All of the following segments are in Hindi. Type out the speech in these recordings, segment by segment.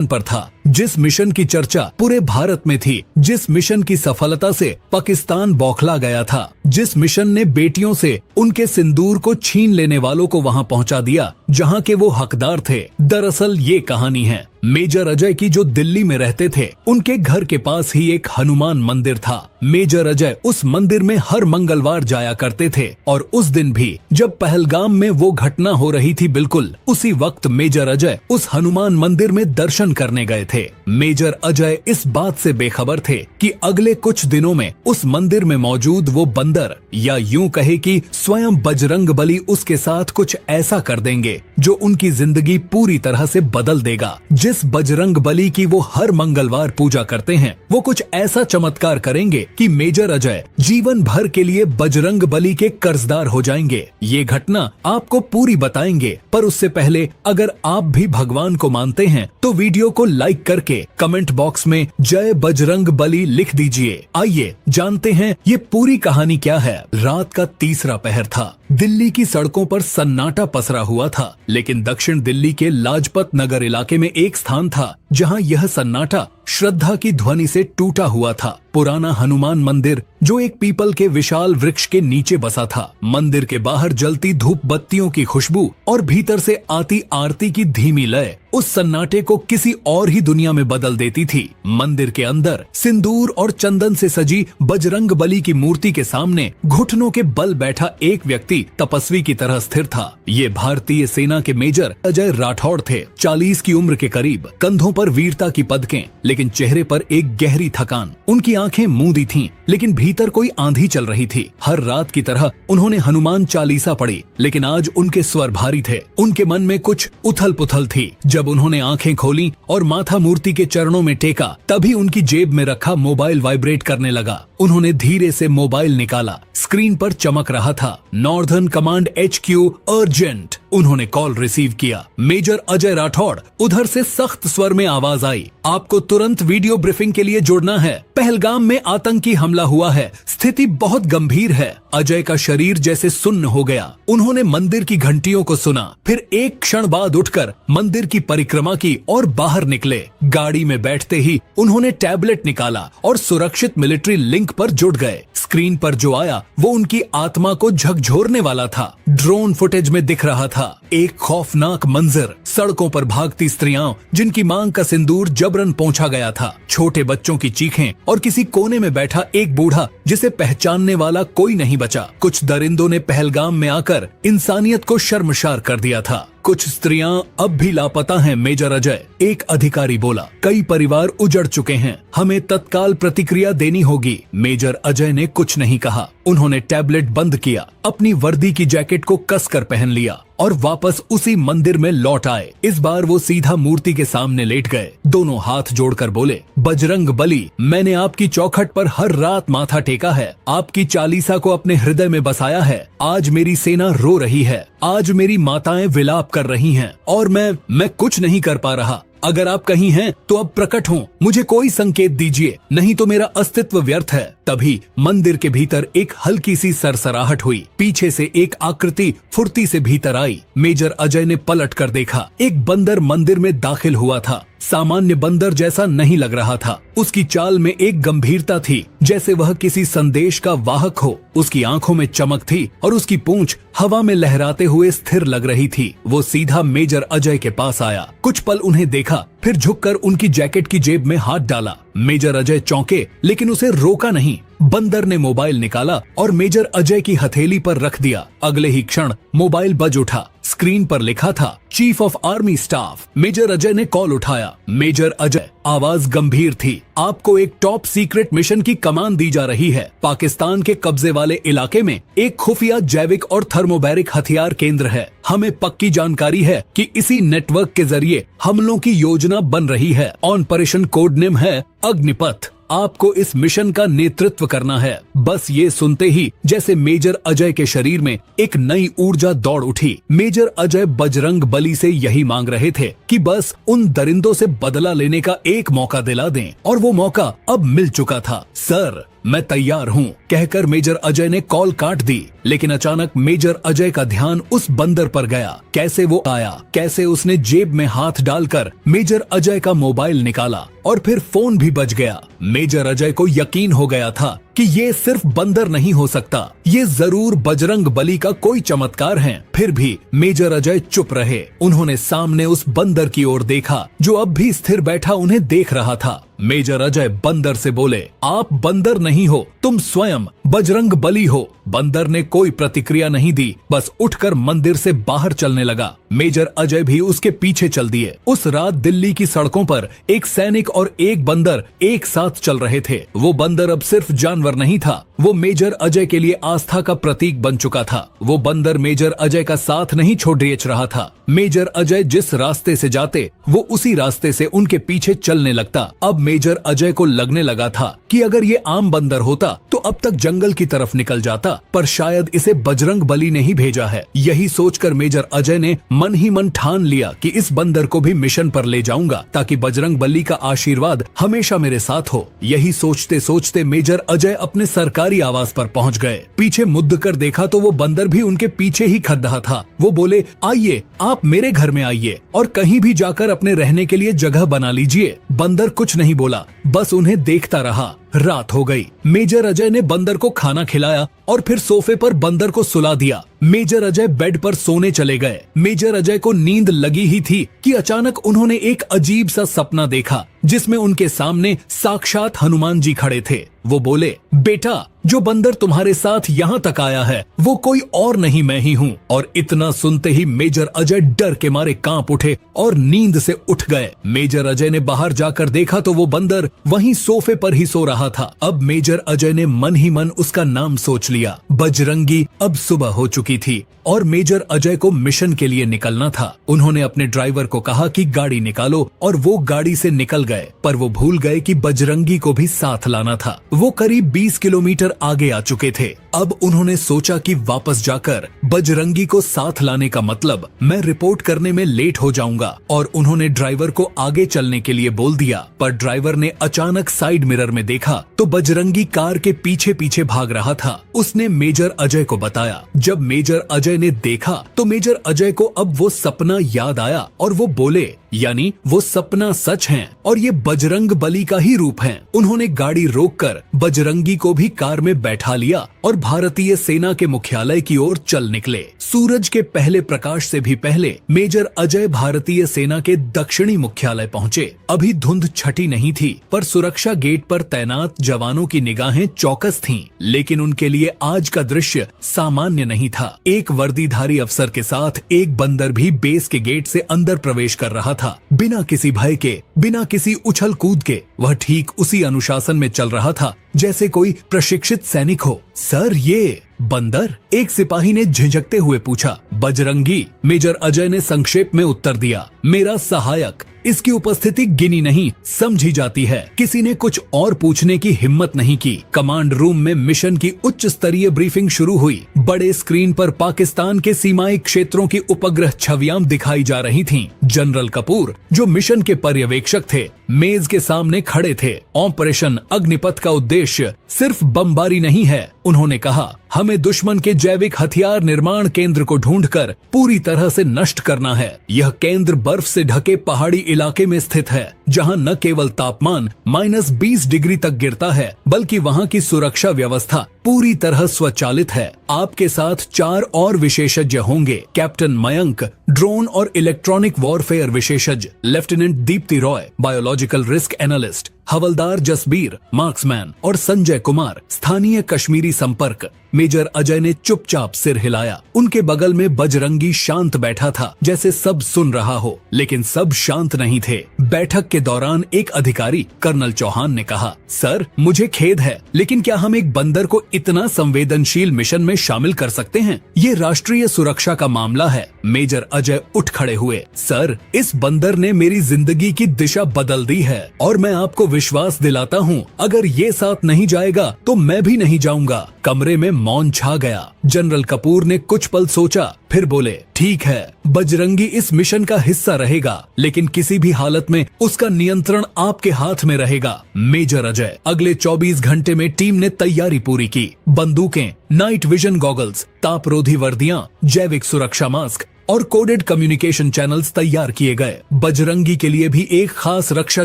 पर था, जिस मिशन की चर्चा पूरे भारत में थी, जिस मिशन की सफलता से पाकिस्तान बौखला गया था, जिस मिशन ने बेटियों से उनके सिंदूर को छीन लेने वालों को वहां पहुंचा दिया जहां के वो हकदार थे। दरअसल ये कहानी है मेजर अजय की, जो दिल्ली में रहते थे। उनके घर के पास ही एक हनुमान मंदिर था। मेजर अजय उस मंदिर में हर मंगलवार जाया करते थे और उस दिन भी जब पहलगाम में वो घटना हो रही थी, बिल्कुल उसी वक्त मेजर अजय उस हनुमान मंदिर में दर्शन करने गए थे। मेजर अजय इस बात से बेखबर थे कि अगले कुछ दिनों में उस मंदिर में मौजूद वो बंदर, या यूं कहे कि स्वयं बजरंग बली, उसके साथ कुछ ऐसा कर देंगे जो उनकी जिंदगी पूरी तरह से बदल देगा। जिस बजरंग बली की वो हर मंगलवार पूजा करते हैं, वो कुछ ऐसा चमत्कार करेंगे कि मेजर अजय जीवन भर के लिए बजरंग बली के कर्जदार हो जाएंगे। ये घटना आपको पूरी बताएंगे, पर उससे पहले अगर आप भी भगवान को मानते हैं तो वीडियो को लाइक करके कमेंट बॉक्स में जय बजरंग बली लिख दीजिए। आइए जानते हैं ये पूरी कहानी क्या है। रात का तीसरा पहर था। दिल्ली की सड़कों पर सन्नाटा पसरा हुआ था, लेकिन दक्षिण दिल्ली के लाजपत नगर इलाके में एक स्थान था जहां यह सन्नाटा श्रद्धा की ध्वनि से टूटा हुआ था। पुराना हनुमान मंदिर, जो एक पीपल के विशाल वृक्ष के नीचे बसा था। मंदिर के बाहर जलती धूप बत्तियों की खुशबू और भीतर से आती आरती की धीमी लय उस सन्नाटे को किसी और ही दुनिया में बदल देती थी। मंदिर के अंदर सिंदूर और चंदन से सजी बजरंग बली की मूर्ति के सामने घुटनों के बल बैठा एक व्यक्ति तपस्वी की तरह स्थिर था। ये भारतीय सेना के मेजर अजय राठौड़ थे। 40 की उम्र के करीब, कंधों पर वीरता की पदकें, लेकिन चेहरे पर एक गहरी थकान। उनकी आंखें मूंदी थीं, लेकिन भीतर कोई आंधी चल रही थी। हर रात की तरह उन्होंने हनुमान चालीसा पढ़ी, लेकिन आज उनके स्वर भारी थे। उनके मन में कुछ उथल पुथल थी। जब उन्होंने आंखें खोली और माथा मूर्ति के चरणों में टेका, तभी उनकी जेब में रखा मोबाइल वाइब्रेट करने लगा। उन्होंने धीरे से मोबाइल निकाला। स्क्रीन पर चमक रहा था, नॉर्दर्न कमांड HQ अर्जेंट। उन्होंने कॉल रिसीव किया। मेजर अजय राठौड़। उधर से सख्त स्वर में आवाज आई, आपको तुरंत वीडियो ब्रीफिंग के लिए जुड़ना है। पहलगाम में आतंकी हमला हुआ है, स्थिति बहुत गंभीर है। अजय का शरीर जैसे सुन्न हो गया। उन्होंने मंदिर की घंटियों को सुना, फिर एक क्षण बाद उठकर मंदिर की परिक्रमा की और बाहर निकले। गाड़ी में बैठते ही उन्होंने टैबलेट निकाला और सुरक्षित मिलिट्री लिंक पर जुड़ गए। स्क्रीन पर जो आया वो उनकी आत्मा को झकझोरने वाला था। ड्रोन फुटेज में दिख रहा था एक खौफनाक मंजर, सड़कों पर भागती स्त्रियां जिनकी मांग का सिंदूर जबरन पोंछा गया था, छोटे बच्चों की चीखें और किसी कोने में बैठा एक बूढ़ा जिसे पहचानने वाला कोई नहीं बचा। कुछ दरिंदों ने पहलगाम में आकर इंसानियत को शर्मसार कर दिया था। कुछ स्त्रियां अब भी लापता हैं मेजर अजय, एक अधिकारी बोला। कई परिवार उजड़ चुके हैं, हमें तत्काल प्रतिक्रिया देनी होगी। मेजर अजय ने कुछ नहीं कहा। उन्होंने टैबलेट बंद किया, अपनी वर्दी की जैकेट को कसकर पहन लिया और वापस उसी मंदिर में लौट आए। इस बार वो सीधा मूर्ति के सामने लेट गए, दोनों हाथ जोड़कर बोले, बजरंग बली, मैंने आपकी चौखट पर हर रात माथा टेका है, आपकी चालीसा को अपने हृदय में बसाया है। आज मेरी सेना रो रही है, आज मेरी माताएं विलाप कर रही हैं और मैं कुछ नहीं कर पा रहा। अगर आप कहीं हैं तो अब प्रकट हों, मुझे कोई संकेत दीजिए, नहीं तो मेरा अस्तित्व व्यर्थ है। तभी मंदिर के भीतर एक हल्की सी सरसराहट हुई। पीछे से एक आकृति फुर्ती से भीतर आई। मेजर अजय ने पलट कर देखा। एक बंदर मंदिर में दाखिल हुआ था। सामान्य बंदर जैसा नहीं लग रहा था। उसकी चाल में एक गंभीरता थी, जैसे वह किसी संदेश का वाहक हो। उसकी आंखों में चमक थी और उसकी पूंछ हवा में लहराते हुए स्थिर लग रही थी। वो सीधा मेजर अजय के पास आया, कुछ पल उन्हें देखा, फिर झुककर उनकी जैकेट की जेब में हाथ डाला। मेजर अजय चौंके, लेकिन उसे रोका नहीं। बंदर ने मोबाइल निकाला और मेजर अजय की हथेली पर रख दिया। अगले ही क्षण मोबाइल बज उठा। स्क्रीन पर लिखा था, chief of army staff. Major Ajay ने कॉल उठाया। मेजर अजय, आवाज गंभीर थी, आपको एक टॉप सीक्रेट मिशन की कमान दी जा रही है। पाकिस्तान के कब्जे वाले इलाके में एक खुफिया जैविक और थर्मोबैरिक हथियार केंद्र है। हमें पक्की जानकारी है कि इसी नेटवर्क के जरिए हमलों की योजना बन रही है। ऑपरेशन कोड नेम है अग्निपथ। आपको इस मिशन का नेतृत्व करना है। बस ये सुनते ही जैसे मेजर अजय के शरीर में एक नई ऊर्जा दौड़ उठी। मेजर अजय बजरंग बली से यही मांग रहे थे कि बस उन दरिंदों से बदला लेने का एक मौका दिला दें, और वो मौका अब मिल चुका था। सर, मैं तैयार हूँ, कहकर मेजर अजय ने कॉल काट दी। लेकिन अचानक मेजर अजय का ध्यान उस बंदर पर गया। कैसे वो आया, कैसे उसने जेब में हाथ डालकर मेजर अजय का मोबाइल निकाला और फिर फोन भी बज गया। मेजर अजय को यकीन हो गया था कि ये सिर्फ बंदर नहीं हो सकता, ये जरूर बजरंग बली का कोई चमत्कार है। फिर भी मेजर अजय चुप रहे। उन्होंने सामने उस बंदर की ओर देखा जो अब भी स्थिर बैठा उन्हें देख रहा था। मेजर अजय बंदर से बोले, आप बंदर नहीं हो, तुम स्वयं बजरंग बली हो। बंदर ने कोई प्रतिक्रिया नहीं दी, बस उठकर मंदिर से बाहर चलने लगा। मेजर अजय भी उसके पीछे चल दिए। उस रात दिल्ली की सड़कों पर एक सैनिक और एक बंदर एक साथ चल रहे थे। वो बंदर अब सिर्फ जानवर नहीं था, वो मेजर अजय के लिए आस्था का प्रतीक बन चुका था। वो बंदर मेजर अजय का साथ नहीं छोड़ रहा था। मेजर अजय जिस रास्ते से जाते वो उसी रास्ते से उनके पीछे चलने लगता। अब मेजर अजय को लगने लगा था कि अगर ये आम बंदर होता तो अब तक जंगल की तरफ निकल जाता, पर शायद इसे बजरंग बली ने ही भेजा है। यही सोचकर मेजर अजय ने मन ही मन ठान लिया कि इस बंदर को भी मिशन पर ले जाऊंगा ताकि बजरंग बली का आशीर्वाद हमेशा मेरे साथ हो। यही सोचते सोचते मेजर अजय अपने सरकारी आवास पर पहुंच गए। पीछे मुद्द कर देखा तो वो बंदर भी उनके पीछे ही खड़ा था। वो बोले, आइए, आप मेरे घर में आइए और कहीं भी जाकर अपने रहने के लिए जगह बना लीजिए। बंदर कुछ नहीं बोला, बस उन्हें देखता रहा। रात हो गई। मेजर अजय ने बंदर को खाना खिलाया और फिर सोफे पर बंदर को सुला दिया। मेजर अजय बेड पर सोने चले गए। मेजर अजय को नींद लगी ही थी कि अचानक उन्होंने एक अजीब सा सपना देखा जिसमें उनके सामने साक्षात हनुमान जी खड़े थे। वो बोले, बेटा, जो बंदर तुम्हारे साथ यहाँ तक आया है वो कोई और नहीं, मैं ही हूँ। और इतना सुनते ही मेजर अजय डर के मारे कांप उठे और नींद से उठ गए। मेजर अजय ने बाहर जाकर देखा तो वो बंदर वहीं सोफे पर ही सो रहा था। अब मेजर अजय ने मन ही मन उसका नाम सोच लिया, बजरंगी। अब सुबह हो चुकी थी और मेजर अजय को मिशन के लिए निकलना था। उन्होंने अपने ड्राइवर को कहा कि गाड़ी निकालो और वो गाड़ी से निकल गए, पर वो भूल गए कि बजरंगी को भी साथ लाना था। वो करीब 20 किलोमीटर आगे आ चुके थे। अब उन्होंने सोचा कि वापस जाकर बजरंगी को साथ लाने का मतलब मैं रिपोर्ट करने में लेट हो जाऊंगा, और उन्होंने ड्राइवर को आगे चलने के लिए बोल दिया। पर ड्राइवर ने अचानक साइड मिरर में देखा तो बजरंगी कार के पीछे पीछे भाग रहा था। उसने मेजर अजय को बताया। जब मेजर अजय ने देखा तो मेजर अजय को अब वो सपना याद आया और वो बोले, यानी वो सपना सच है और ये बजरंग बली का ही रूप है। उन्होंने गाड़ी रोककर बजरंगी को भी कार में बैठा लिया और भारतीय सेना के मुख्यालय की ओर चल निकले। सूरज के पहले प्रकाश से भी पहले मेजर अजय भारतीय सेना के दक्षिणी मुख्यालय पहुंचे। अभी धुंध छटी नहीं थी, पर सुरक्षा गेट पर तैनात जवानों की निगाहें चौकस थीं। लेकिन उनके लिए आज का दृश्य सामान्य नहीं था। एक वर्दीधारी अफसर के साथ एक बंदर भी बेस के गेट से अंदर प्रवेश कर रहा था, बिना किसी भय के, बिना किसी उछल कूद के। वह ठीक उसी अनुशासन में चल रहा था जैसे कोई प्रशिक्षित सैनिक हो। सर, ये बंदर? एक सिपाही ने झिझकते हुए पूछा। बजरंगी, मेजर अजय ने संक्षेप में उत्तर दिया। मेरा सहायक। इसकी उपस्थिति गिनी नहीं समझी जाती है। किसी ने कुछ और पूछने की हिम्मत नहीं की। कमांड रूम में मिशन की उच्च स्तरीय ब्रीफिंग शुरू हुई। बड़े स्क्रीन पर पाकिस्तान के सीमाई क्षेत्रों की उपग्रह छवियां दिखाई जा रही थीं। जनरल कपूर, जो मिशन के पर्यवेक्षक थे, मेज के सामने खड़े थे। ऑपरेशन अग्निपथ का उद्देश्य सिर्फ बमबारी नहीं है, उन्होंने कहा। हमें दुश्मन के जैविक हथियार निर्माण केंद्र को ढूंढकर पूरी तरह से नष्ट करना है। यह केंद्र बर्फ से ढके पहाड़ी इलाके में स्थित है, जहां न केवल तापमान -20 डिग्री तक गिरता है, बल्कि वहां की सुरक्षा व्यवस्था पूरी तरह स्वचालित है। आपके साथ 4 और विशेषज्ञ होंगे। कैप्टन मयंक, ड्रोन और इलेक्ट्रॉनिक वॉरफेयर विशेषज्ञ, lieutenant Deepti Roy, biological risk analyst, havildar Jasbir, marksman, और संजय कुमार, स्थानीय कश्मीरी संपर्क। मेजर अजय ने चुपचाप सिर हिलाया। उनके बगल में बजरंगी शांत बैठा था, जैसे सब सुन रहा हो, लेकिन सब शांत नहीं थे। बैठक के दौरान एक अधिकारी, कर्नल चौहान, ने कहा, सर, मुझे खेद है, लेकिन क्या हम एक बंदर को इतना संवेदनशील मिशन में शामिल कर सकते हैं? ये राष्ट्रीय सुरक्षा का मामला है। मेजर अजय उठ खड़े हुए। सर, इस बंदर ने मेरी जिंदगी की दिशा बदल दी है और मैं आपको विश्वास दिलाता हूँ, अगर ये साथ नहीं जाएगा तो मैं भी नहीं जाऊंगा। कमरे में मौन छा गया। जनरल कपूर ने कुछ पल सोचा, फिर बोले, ठीक है, बजरंगी इस मिशन का हिस्सा रहेगा, लेकिन किसी भी हालत में उसका नियंत्रण आपके हाथ में रहेगा। मेजर अजय। अगले 24 घंटे में टीम ने तैयारी पूरी की। बंदूकें, नाइट विजन गॉगल्स, तापरोधी वर्दियां, जैविक सुरक्षा मास्क और कोडेड कम्युनिकेशन चैनल्स तैयार किए गए। बजरंगी के लिए भी एक खास रक्षा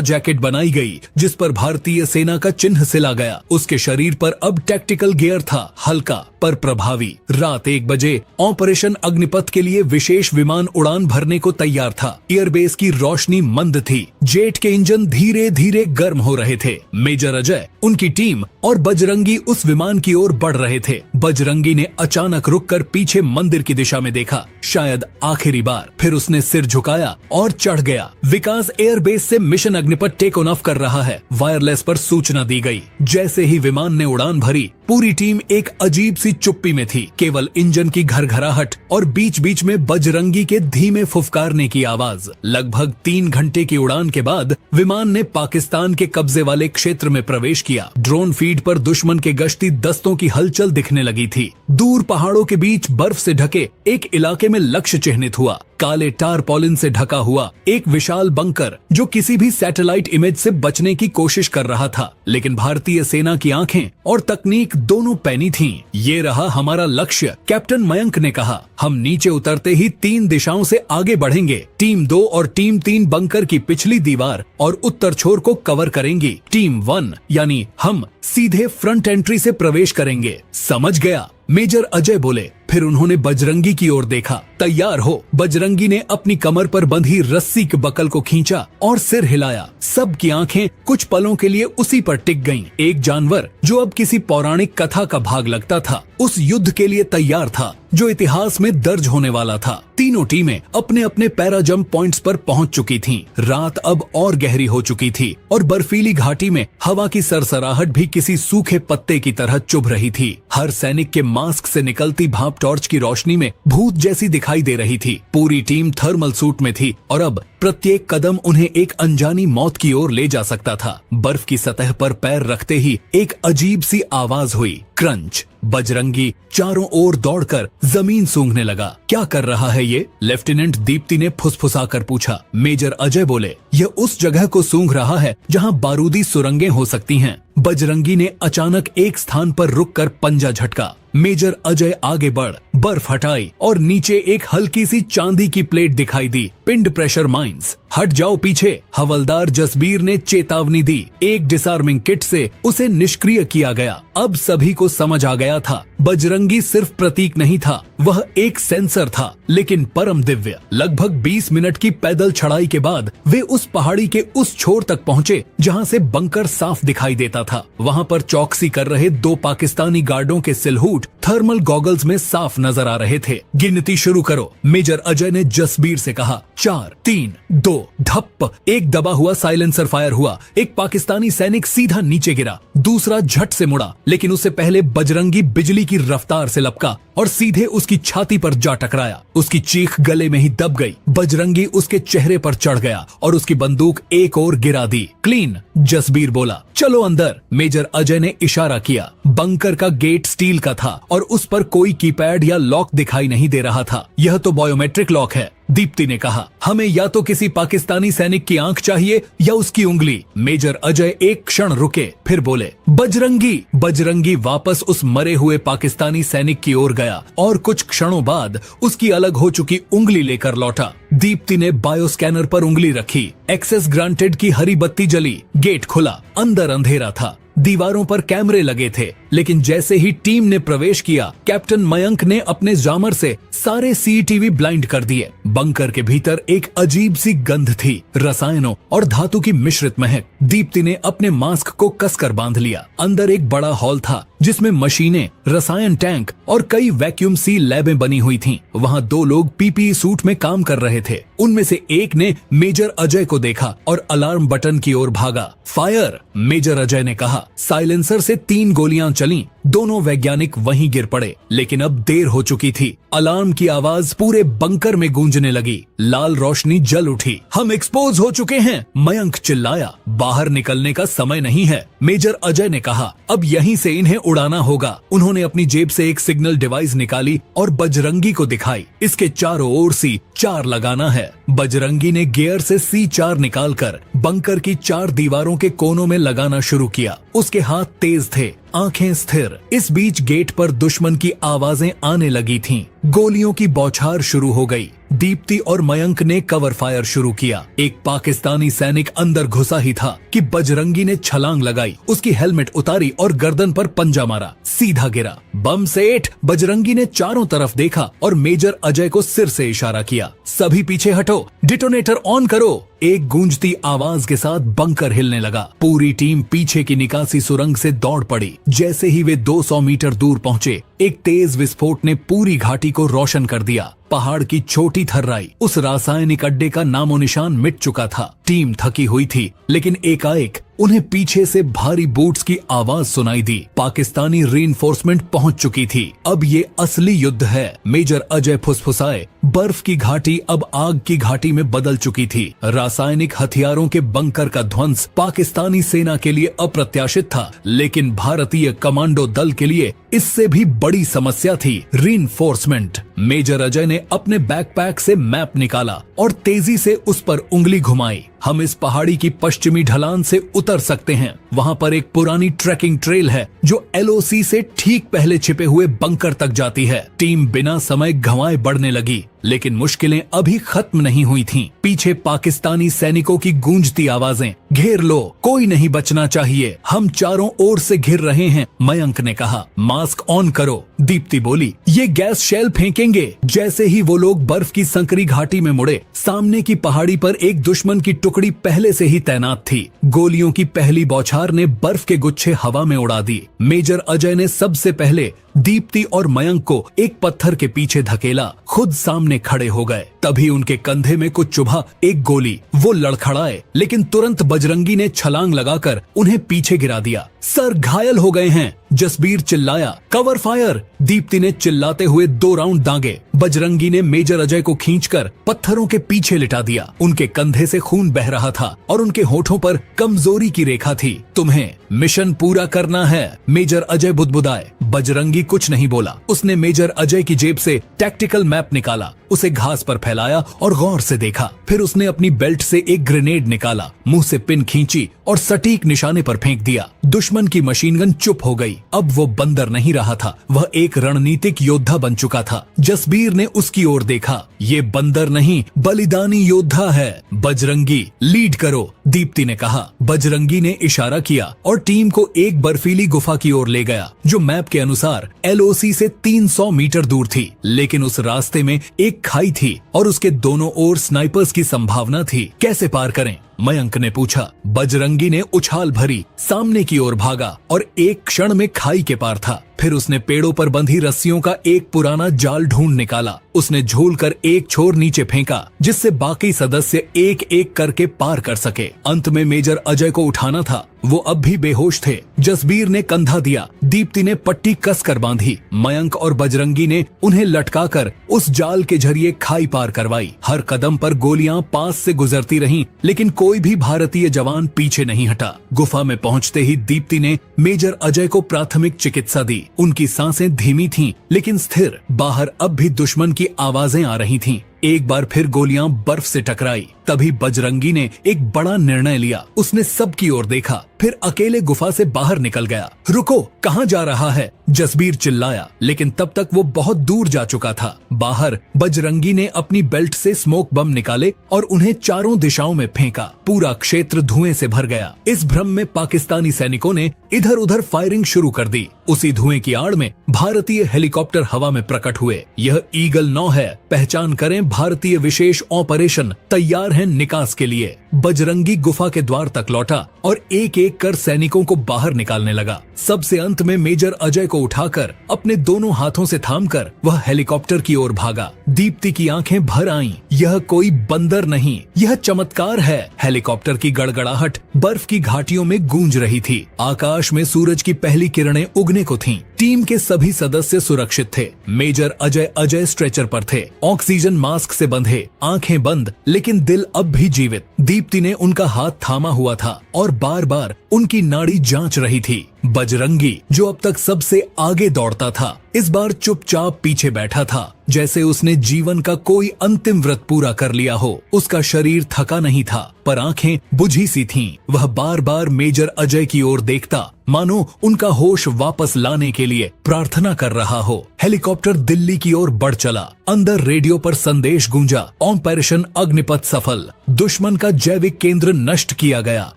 जैकेट बनाई गई, जिस पर भारतीय सेना का चिन्ह सिला गया। उसके शरीर पर अब टैक्टिकल गियर था, हल्का पर प्रभावी। रात 1 बजे ऑपरेशन अग्निपथ के लिए विशेष विमान उड़ान भरने को तैयार था। एयरबेस की रोशनी मंद थी, जेट के इंजन धीरे धीरे गर्म हो रहे थे। मेजर अजय, उनकी टीम और बजरंगी उस विमान की ओर बढ़ रहे थे। बजरंगी ने अचानक रुककर पीछे मंदिर की दिशा में देखा, शायद आखिरी बार। फिर उसने सिर झुकाया और चढ़ गया। विकास एयरबेस से mission Agnipath take on off कर रहा है। वायरलेस पर सूचना दी गई। जैसे ही विमान ने उड़ान भरी, पूरी टीम एक अजीब सी चुप्पी में थी। केवल इंजन की घरघराहट और बीच बीच में बजरंगी के धीमे फुफकारने की आवाज। लगभग 3 घंटे की उड़ान के बाद विमान ने पाकिस्तान के कब्जे वाले क्षेत्र में प्रवेश किया। ड्रोन फीड पर दुश्मन के गश्ती दस्तों की हलचल दिखने लगी थी। दूर पहाड़ों के बीच बर्फ से ढके एक इलाके में लक्ष्य चिन्हित हुआ। काले टारपॉलिन से ढका हुआ एक विशाल बंकर, जो किसी भी सैटेलाइट इमेज से बचने की कोशिश कर रहा था। लेकिन भारतीय सेना की आंखें और तकनीक दोनों पैनी थीं। ये रहा हमारा लक्ष्य, कैप्टन मयंक ने कहा। हम नीचे उतरते ही 3 दिशाओं से आगे बढ़ेंगे। टीम 2 और टीम 3 बंकर की पिछली दीवार और उत्तर छोर को कवर करेंगी। टीम 1 यानी हम सीधे फ्रंट एंट्री से प्रवेश करेंगे। समझ गया, मेजर अजय बोले। फिर उन्होंने बजरंगी की ओर देखा। तैयार हो। बजरंगी ने अपनी कमर पर बंधी रस्सी के बकल को खींचा और सिर हिलाया। सबकी आंखें कुछ पलों के लिए उसी पर टिक गईं। एक जानवर जो अब किसी पौराणिक कथा का भाग लगता था, उस युद्ध के लिए तैयार था जो इतिहास में दर्ज होने वाला था। तीनों टीमें अपने अपने पैराजंप पॉइंट्स पर पहुंच चुकी थीं। रात अब और गहरी हो चुकी थी और बर्फीली घाटी में हवा की सरसराहट भी किसी सूखे पत्ते की तरह चुभ रही थी। हर सैनिक के मास्क से निकलती भाप टॉर्च की रोशनी में भूत जैसी दिखाई दे रही थी। पूरी टीम थर्मल सूट में थी और अब प्रत्येक कदम उन्हें एक अनजानी मौत की ओर ले जा सकता था। बर्फ की सतह पर पैर रखते ही एक अजीब सी आवाज हुई, क्रंच। बजरंगी चारों ओर दौड़कर जमीन सूंघने लगा। क्या कर रहा है ये? लेफ्टिनेंट दीप्ति ने फुसफुसाकर पूछा। मेजर अजय बोले, यह उस जगह को सूंघ रहा है जहां बारूदी सुरंगें हो सकती हैं। बजरंगी ने अचानक एक स्थान पर रुककर पंजा झटका। मेजर अजय आगे बढ़, बर्फ हटाई और नीचे एक हल्की सी चांदी की प्लेट दिखाई दी। पिंड प्रेशर माइंस। हट जाओ पीछे, हवलदार जसबीर ने चेतावनी दी। एक डिसआर्मिंग किट से उसे निष्क्रिय किया गया। अब सभी को समझ आ गया था, बजरंगी सिर्फ प्रतीक नहीं था, वह एक सेंसर था, लेकिन परम दिव्य। लगभग 20 मिनट की पैदल चढ़ाई के बाद वे उस पहाड़ी के उस छोर तक पहुंचे जहां से बंकर साफ दिखाई देता था। वहां पर चौकसी कर रहे 2 पाकिस्तानी गार्डों के सिलहूट थर्मल गॉगल्स में साफ नजर आ रहे थे। गिनती शुरू करो, मेजर अजय ने जसबीर से कहा। 4, 3, 2, धप्प। एक दबा हुआ साइलेंसर फायर हुआ। एक पाकिस्तानी सैनिक सीधा नीचे गिरा, दूसरा झट से मुड़ा, लेकिन उससे पहले बजरंगी बिजली की रफ्तार से लपका और सीधे उसकी छाती पर जा टकराया। उसकी चीख गले में ही दब गई। बजरंगी उसके चेहरे पर चढ़ गया और उसकी बंदूक एक ओर गिरा दी। क्लीन, जसबीर बोला। चलो अंदर, मेजर अजय ने इशारा किया। बंकर का गेट स्टील का था और उस पर कोई कीपैड या लॉक दिखाई नहीं दे रहा था। यह तो बायोमेट्रिक लॉक है, दीप्ति ने कहा। हमें या तो किसी पाकिस्तानी सैनिक की आंख चाहिए या उसकी उंगली। मेजर अजय एक क्षण रुके, फिर बोले, बजरंगी। बजरंगी वापस उस मरे हुए पाकिस्तानी सैनिक की ओर गया और कुछ क्षणों बाद उसकी अलग हो चुकी उंगली लेकर लौटा। दीप्ति ने बायोस्कैनर पर उंगली रखी। एक्सेस ग्रांटेड की हरी बत्ती जली। गेट खुला। अंदर अंधेरा था। दीवारों पर कैमरे लगे थे, लेकिन जैसे ही टीम ने प्रवेश किया, कैप्टन मयंक ने अपने जामर से सारे सीसीटीवी ब्लाइंड कर दिए। बंकर के भीतर एक अजीब सी गंध थी, रसायनों और धातु की मिश्रित महक। दीप्ति ने अपने मास्क को कसकर बांध लिया। अंदर एक बड़ा हॉल था जिसमें मशीनें, रसायन टैंक और कई वैक्यूम सील लैबें बनी हुई थीं। वहां 2 लोग पीपीई सूट में काम कर रहे थे। उनमें से एक ने मेजर अजय को देखा और अलार्म बटन की ओर भागा। फायर, मेजर अजय ने कहा। साइलेंसर से 3 गोलियां चलीं। दोनों वैज्ञानिक वहीं गिर पड़े, लेकिन अब देर हो चुकी थी। अलार्म की आवाज पूरे बंकर में गूंजने लगी। लाल रोशनी जल उठी। हम एक्सपोज हो चुके हैं, मयंक चिल्लाया। बाहर निकलने का समय नहीं है, मेजर अजय ने कहा। अब यहीं से इन्हें उड़ाना होगा। उन्होंने अपनी जेब से एक सिग्नल डिवाइस निकाली और बजरंगी को दिखाई। इसके चारों ओर C4 लगाना है। बजरंगी ने गियर से C4 निकालकर बंकर की 4 दीवारों के कोनों में लगाना शुरू किया। उसके हाथ तेज थे, आंखें स्थिर। इस बीच गेट पर दुश्मन की आवाजें आने लगी थीं। गोलियों की बौछार शुरू हो गई। दीप्ति और मयंक ने कवर फायर शुरू किया। एक पाकिस्तानी सैनिक अंदर घुसा ही था कि बजरंगी ने छलांग लगाई, उसकी हेलमेट उतारी और गर्दन पर पंजा मारा। सीधा गिरा। बम सेठ! बजरंगी ने चारों तरफ देखा और मेजर अजय को सिर से इशारा किया। सभी पीछे हटो, डिटोनेटर ऑन करो। एक गूंजती आवाज के साथ बंकर हिलने लगा। पूरी टीम पीछे की निकासी सुरंग से दौड़ पड़ी। जैसे ही वे 200 मीटर दूर पहुंचे, एक तेज विस्फोट ने पूरी घाटी को रोशन कर दिया। पहाड़ की छोटी थर्राई, उस रासायनिक अड्डे का नामो निशान मिट चुका था। टीम थकी हुई थी, लेकिन एकाएक उन्हें पीछे से भारी बूट्स की आवाज सुनाई दी। पाकिस्तानी रीइंफोर्समेंट पहुंच चुकी थी। अब ये असली युद्ध है। मेजर अजय फुसफुसाए। बर्फ की घाटी अब आग की घाटी में बदल चुकी थी। रासायनिक हथियारों के बंकर का ध्वंस पाकिस्तानी सेना के लिए अप्रत्याशित था, लेकिन भारतीय कमांडो दल के लिए इससे भी बड़ी समस्या थी रीइंफोर्समेंट। मेजर अजय ने अपने बैकपैक से मैप निकाला और तेजी से उस पर उंगली घुमाई। हम इस पहाड़ी की पश्चिमी ढलान से उतर सकते हैं। वहाँ पर एक पुरानी ट्रैकिंग ट्रेल है जो LOC से ठीक पहले छिपे हुए बंकर तक जाती है। टीम बिना समय गंवाए बढ़ने लगी, लेकिन मुश्किलें अभी खत्म नहीं हुई थीं। पीछे पाकिस्तानी सैनिकों की गूंजती आवाजें, घेर लो, कोई नहीं बचना चाहिए, हम चारों ओर से घिर रहे हैं। मयंक ने कहा, मास्क ऑन करो। दीप्ति बोली, ये गैस शेल फेंकेंगे। जैसे ही वो लोग बर्फ की संकरी घाटी में मुड़े, सामने की पहाड़ी पर एक दुश्मन की टुकड़ी पहले से ही तैनात थी। गोलियों की पहली बौछार ने बर्फ के गुच्छे हवा में उड़ा दी। मेजर अजय ने सबसे पहले दीप्ति और मयंक को एक पत्थर के पीछे धकेला। खुद सामने खड़े हो गए। तभी उनके कंधे में कुछ चुभा एक गोली। वो लड़खड़ाए, लेकिन तुरंत बजरंगी ने छलांग लगाकर उन्हें पीछे गिरा दिया। सर घायल हो गए हैं, जसबीर चिल्लाया। Cover fire! दीप्ति ने चिल्लाते हुए 2 राउंड दागे। बजरंगी ने मेजर अजय को खींचकर पत्थरों के पीछे लिटा दिया। उनके कंधे से खून बह रहा था और उनके होठों पर कमजोरी की रेखा थी। तुम्हें मिशन पूरा करना है, मेजर अजय बुदबुदाए। बजरंगी कुछ नहीं बोला। उसने मेजर अजय की जेब से टैक्टिकल मैप निकाला, उसे घास पर फैलाया और गौर से देखा। फिर उसने अपनी बेल्ट से एक ग्रेनेड निकाला, मुंह से पिन खींची और सटीक निशाने पर फेंक दिया। दुश्मन की मशीन गन चुप हो गई। अब वो बंदर नहीं रहा था, वह एक रणनीतिक योद्धा बन चुका था। जसबीर ने उसकी ओर देखा। ये बंदर नहीं, बलिदानी योद्धा है। बजरंगी, लीड करो, दीप्ति ने कहा। बजरंगी ने इशारा किया और टीम को एक बर्फीली गुफा की ओर ले गया, जो मैप के अनुसार LOC से 300 मीटर दूर थी। लेकिन उस रास्ते में एक खाई थी और उसके दोनों ओर स्नाइपर्स की संभावना थी। कैसे पार करें? मयंक ने पूछा। बजरंगी ने उछाल भरी, सामने की ओर भागा और एक क्षण में खाई के पार था। फिर उसने पेड़ों पर बंधी रस्सियों का एक पुराना जाल ढूंढ निकाला। उसने झूलकर एक छोर नीचे फेंका, जिससे बाकी सदस्य एक एक करके पार कर सके। अंत में मेजर अजय को उठाना था। वो अब भी बेहोश थे। जसबीर ने कंधा दिया। दीप्ति ने पट्टी कसकर बांधी। मयंक और बजरंगी ने उन्हें लटकाकर उस जाल के जरिए खाई पार करवाई। हर कदम पर गोलियां पास से गुजरती रहीं, लेकिन कोई भी भारतीय जवान पीछे नहीं हटा। गुफा में पहुंचते ही दीप्ति ने मेजर अजय को प्राथमिक चिकित्सा दी। उनकी सांसें धीमी थीं, लेकिन स्थिर। बाहर अब भी दुश्मन की आवाजें आ रही थीं। एक बार फिर गोलियां बर्फ से टकराई। तभी बजरंगी ने एक बड़ा निर्णय लिया। उसने सबकी ओर देखा, फिर अकेले गुफा से बाहर निकल गया। रुको, कहाँ जा रहा है? जसबीर चिल्लाया, लेकिन तब तक वो बहुत दूर जा चुका था। बाहर बजरंगी ने अपनी बेल्ट से स्मोक बम निकाले और उन्हें चारों दिशाओं में फेंका। पूरा क्षेत्र धुएं से भर गया। इस भ्रम में पाकिस्तानी सैनिकों ने इधर उधर फायरिंग शुरू कर दी। उसी धुएं की आड़ में भारतीय हेलीकॉप्टर हवा में प्रकट हुए। यह ईगल 9 है। पहचान करें, भारतीय विशेष ऑपरेशन तैयार है निकास के लिए। बजरंगी गुफा के द्वार तक लौटा और एक एक कर सैनिकों को बाहर निकालने लगा। सबसे अंत में मेजर अजय को उठाकर अपने दोनों हाथों से थामकर वह हेलीकॉप्टर की ओर भागा। दीप्ति की आंखें भर आईं। यह कोई बंदर नहीं, यह चमत्कार है। हेलीकॉप्टर की गड़गड़ाहट बर्फ की घाटियों में गूंज रही थी। आकाश में सूरज की पहली किरणें उगने को थीं। टीम के सभी सदस्य सुरक्षित थे। मेजर अजय स्ट्रेचर पर थे, ऑक्सीजन मास्क से बंधे, आंखें बंद, लेकिन दिल अब भी जीवित। दीप्ति ने उनका हाथ थामा हुआ था और बार बार उनकी नाड़ी जांच रही थी। बजरंगी, जो अब तक सबसे आगे दौड़ता था, इस बार चुपचाप पीछे बैठा था, जैसे उसने जीवन का कोई अंतिम व्रत पूरा कर लिया हो। उसका शरीर थका नहीं था, पर आंखें बुझी सी थीं। वह बार बार मेजर अजय की ओर देखता, मानो उनका होश वापस लाने के लिए प्रार्थना कर रहा हो। हेलीकॉप्टर दिल्ली की ओर बढ़ चला। अंदर रेडियो पर संदेश गूंजा, ऑपरेशन अग्निपथ सफल, दुश्मन का जैविक केंद्र नष्ट किया गया,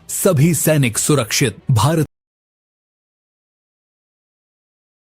सभी सैनिक सुरक्षित। भारत